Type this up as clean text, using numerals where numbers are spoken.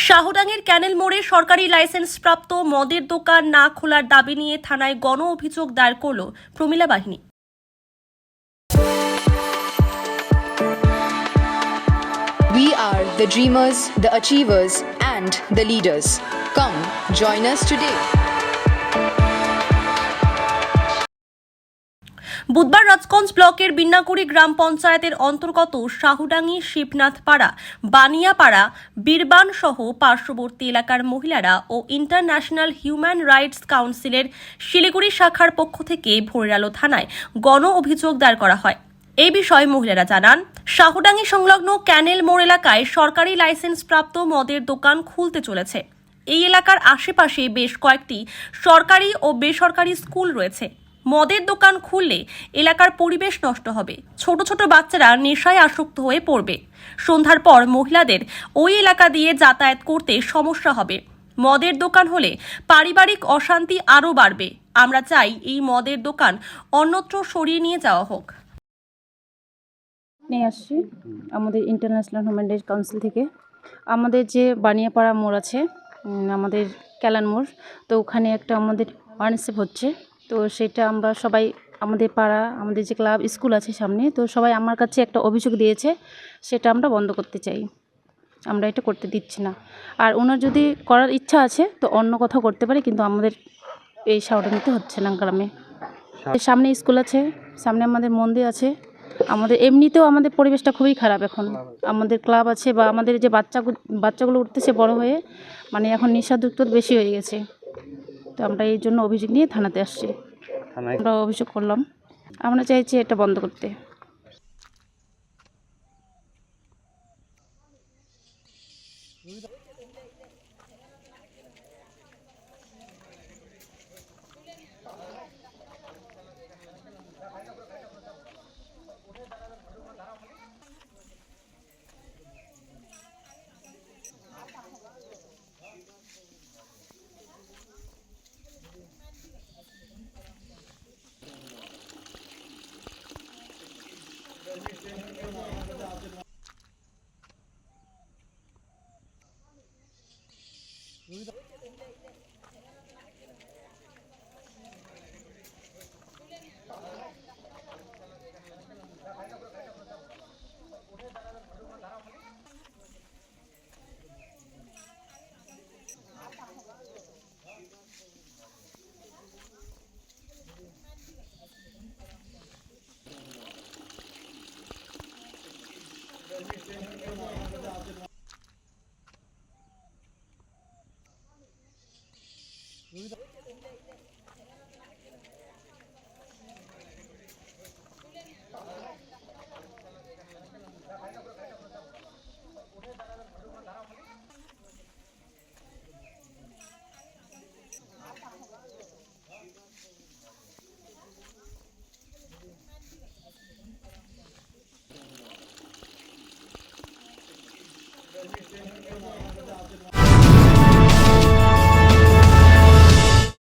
শাহডাঙ্গের ক্যানেল মোড়ে সরকারি লাইসেন্সপ্রাপ্ত মদের দোকান না খোলার দাবি নিয়ে থানায় গণ অভিযোগ দায়ের করল প্রমিলা বাহিনী। We are the dreamers, the achievers, and the leaders. Come, join us today. বুধবার রাজগঞ্জ ব্লকের বিন্নাকুড়ি গ্রাম পঞ্চায়েতের অন্তর্গত শাহডাঙ্গি, শিবনাথপাড়া, বানিয়াপাড়া, বীরবান সহ পার্শ্ববর্তী এলাকার মহিলারা ও ইন্টারন্যাশনাল হিউম্যান রাইটস কাউন্সিলের শিলিগুড়ি শাখার পক্ষ থেকে ভোরের আলো থানায় গণ অভিযোগ দায়ের করা হয়। এই বিষয়ে মহিলারা জানান, শাহডাঙ্গি সংলগ্ন ক্যানেল মোড় এলাকায় সরকারি লাইসেন্সপ্রাপ্ত মদের দোকান খুলতে চলেছে। এই এলাকার আশেপাশে বেশ কয়েকটি সরকারি ও বেসরকারি স্কুল রয়েছে। মদের দোকান খুললে এলাকার পরিবেশ নষ্ট হবে, ছোট ছোট বাচ্চারা নেশায় আসক্ত হয়ে পড়বে। সন্ধ্যার পর মহিলাদের ওই এলাকা দিয়ে যাতায়াত করতে সমস্যা হবে। মদের দোকান হলে পারিবারিক অশান্তি আরও বাড়বে। আমরা চাই এই মদের দোকান অন্যত্র সরিয়ে নিয়ে যাওয়া হোক। নিয়ে আসছি আমাদের ইন্টারন্যাশনাল হিউম্যান রাইটস কাউন্সিল থেকে। আমাদের যে বানিয়াপাড়া মোড় আছে, আমাদের ক্যালান মোড়, তো ওখানে একটা আমাদের ওয়ার্কশপ হচ্ছে। তো সেটা আমরা সবাই, আমাদের পাড়া, আমাদের যে ক্লাব স্কুল আছে সামনে, তো সবাই আমার কাছে একটা অভিযোগ দিয়েছে, সেটা আমরা বন্ধ করতে চাই। আমরা এটা করতে দিচ্ছি না। আর ওনার যদি করার ইচ্ছা আছে তো অন্য কোথাও করতে পারে, কিন্তু আমাদের এই শাহডাঙ্গিতে হচ্ছে না। গ্রামে সামনে স্কুল আছে, সামনে আমাদের মন্দির আছে। আমাদের এমনিতেও আমাদের পরিবেশটা খুবই খারাপ এখন। আমাদের ক্লাব আছে বা আমাদের যে বাচ্চাগুলো উঠতেছে বড় হয়ে, মানে এখন নেশাযুক্ত বেশি হয়ে গেছে। তো আমরা এই জন্য অভিযোগ নিয়ে থানাতে আসছি। আমরা অভিযোগ করলাম, আমরা চাইছি এটা বন্ধ করতে।